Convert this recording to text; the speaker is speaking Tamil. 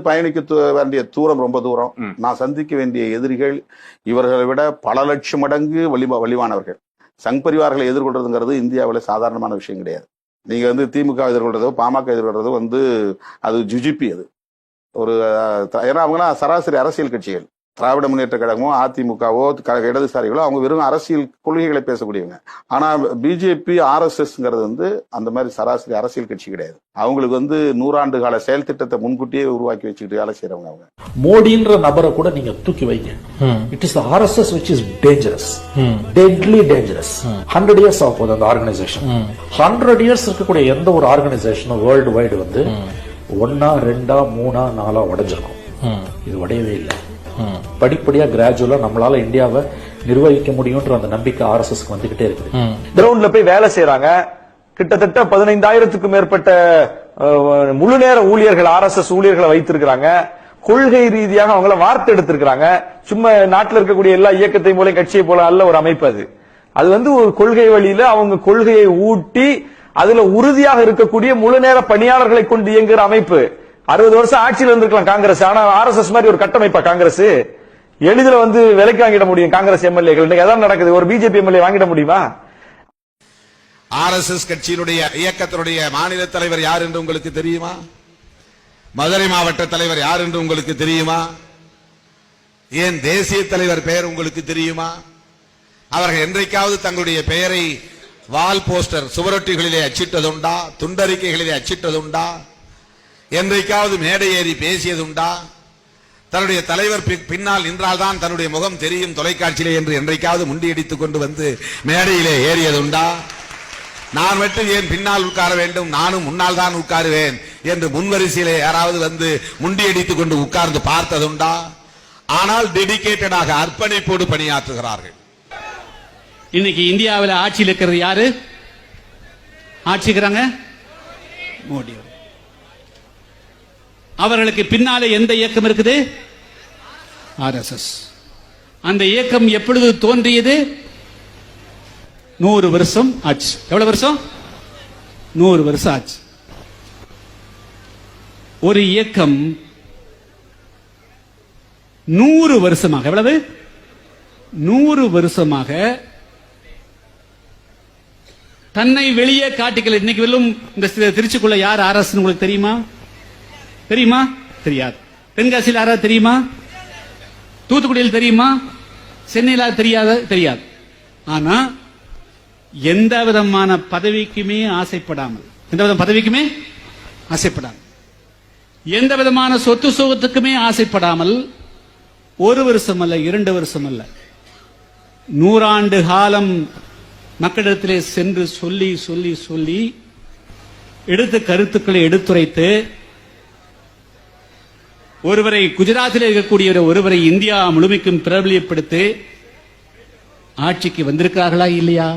பயணிக்க வேண்டிய தூரம் ரொம்ப தூரம். நான் சந்திக்க வேண்டிய எதிரிகள் இவர்களை விட பல லட்சம் மடங்கு வலிவானவர்கள். சங் பரிவார்களை எதிர்கொள்றதுங்கிறது இந்தியாவில் சாதாரணமான விஷயம் கிடையாது. நீங்க திமுக எதிர்கொள்றதோ பாமக எதிர்கொள்றதோ அது ஜுஜிபி. அது ஒரு ஏன்னா அவங்களாம் சராசரி அரசியல் கட்சிகள். திராவிட முன்னேற்ற கழகமோ அதிமுகவோ இடதுசாரிகளோ அவங்க வெறும் அரசியல் கொள்கைகளை பேசக்கூடியவங்க. ஆனா பிஜேபி RSSங்கிறது அந்த மாதிரி சராசரி அரசியல் கட்சி கிடையாது. அவங்களுக்கு 100 ஆண்டு கால செயல் திட்டத்தை முன்கூட்டியே உருவாக்கி வச்சுக்கிட்டு வேலை செய்யறவங்க. அவங்க மோடின்ற நபரை கூட நீங்க தூக்கி வைங்க. It is RSS which is dangerous, deadly dangerous. 100 years ஆகும் அந்த ஆர்கனைசேஷன். 100 years இருக்கக்கூடிய எந்த ஒரு ஆர்கனைசேஷனும் வேர்ல்டு வைடு 1 2 3 4 உடைஞ்சிருக்கும். இது உடையவே இல்லை. படிப்படியா கிராஜுவலா நம்மளால இந்தியாவை நிர்வகிக்க முடியும்ன்ற அந்த நம்பிக்கை RSSக்கு வந்துகிட்டே இருக்கு. கிரவுண்ட்ல போய் வேலை செய்யறாங்க. கிட்டத்தட்ட 15,000க்கும் மேற்பட்ட முழு நேர ஊழியர்கள் RSS ஊழியர்களை வைத்திருக்கிறாங்க. கொள்கை ரீதியாக அவங்கள வார்த்தை எடுத்திருக்கிறாங்க. சும்மா நாட்டில் இருக்கக்கூடிய எல்லா இயக்கத்தை போல கட்சியை போல அல்ல ஒரு அமைப்பு. அது ஒரு கொள்கை வழியில அவங்க கொள்கையை ஊட்டி அதுல உறுதியாக இருக்கக்கூடிய முழு நேர பணியாளர்களை கொண்டு இயங்குகிற அமைப்பு. 60 வருஷம் ஆட்சியில் இருந்திருக்கலாம் காங்கிரஸ். ஆனா RSS மாதிரி ஒரு கட்டமைப்பா காங்கிரஸ்? எளிதில் விலைக்கு வாங்கிட முடியும் காங்கிரஸ் எம்எல்ஏக்கள். இன்னைக்கு அதான் நடக்குது. ஒரு பிஜேபி எம்எல்ஏ வாங்கிட முடியுமா? RSS கட்சியினுடைய இயக்கத்தினுடைய மாநில தலைவர் யார் என்று உங்களுக்கு தெரியுமா? மதுரை மாவட்ட தலைவர் யார் என்று உங்களுக்கு தெரியுமா? ஏன் தேசிய தலைவர் பெயர் உங்களுக்கு தெரியுமா? அவர்கள் என்றைக்காவது தங்களுடைய பெயரை வால் போஸ்டர் சுவரொட்டிகளிலே அச்சிட்டதுண்டா? துண்டறிக்கைகளிலே அச்சிட்டதுண்டா? என்றைக்காவது மேடை ஏறி பேசியதுண்டா? தன்னுடைய தலைவர் பின்னால் நின்றால்தான் தன்னுடைய முகம் தெரியும் தொலைக்காட்சியிலே என்று என்றைக்காவது முண்டியடித்துக் கொண்டு மேடையிலே ஏறியதுண்டா? நான் மட்டும் ஏன் பின்னால் உட்கார வேண்டும், நானும் முன்னால் தான் உட்காருவேன் என்று முன்வரிசையிலே யாராவது முண்டியடித்துக் கொண்டு உட்கார்ந்து பார்த்ததுண்டா? ஆனால் டெடிகேட்டடாக அர்ப்பணிப்போடு பணியாற்றுகிறார்கள். இன்னைக்கு இந்தியாவில் ஆட்சியில் இருக்கிறது யாரு? ஆட்சிக்கிறாங்க மோடி. அவர்களுக்கு பின்னாலே எந்த இயக்கம் இருக்குது? RSS. அந்த இயக்கம் எப்பொழுது தோன்றியது? 100 வருஷம் ஆச்சு. எவ்வளவு வருஷம்? 100 வருஷம் ஆச்சு. ஒரு இயக்கம் 100 வருஷமாக, எவ்வளவு? 100 வருஷமாக தன்னை வெளியே காட்டிக்கல. இன்னைக்கு வெல்லும் இந்த திருச்சிக்குள்ள யார் RSS உங்களுக்கு தெரியுமா? தெரியுமா? தெரியாது. தென்காசியில் யாராவது தெரியுமா? தூத்துக்குடியில் தெரியுமா? சென்னையில் தெரியாது. ஆனா எந்த விதமான பதவிக்குமே ஆசைப்படாமல், எந்த விதமான சொத்து சுகத்துக்குமே ஆசைப்படாமல் 1 வருஷம் அல்ல, 2 வருஷம் அல்ல, 100 ஆண்டு காலம் மக்களிடத்திலே சென்று சொல்லி சொல்லி சொல்லி எடுத்த கருத்துக்களை எடுத்துரைத்து ஒருவரை குஜராத்தில் இருக்கக்கூடிய ஒருவரை இந்தியா முழுமைக்கும் பிரபலியப்படுத்தி ஆட்சிக்கு வந்திருக்கிறார்களா இல்லையா?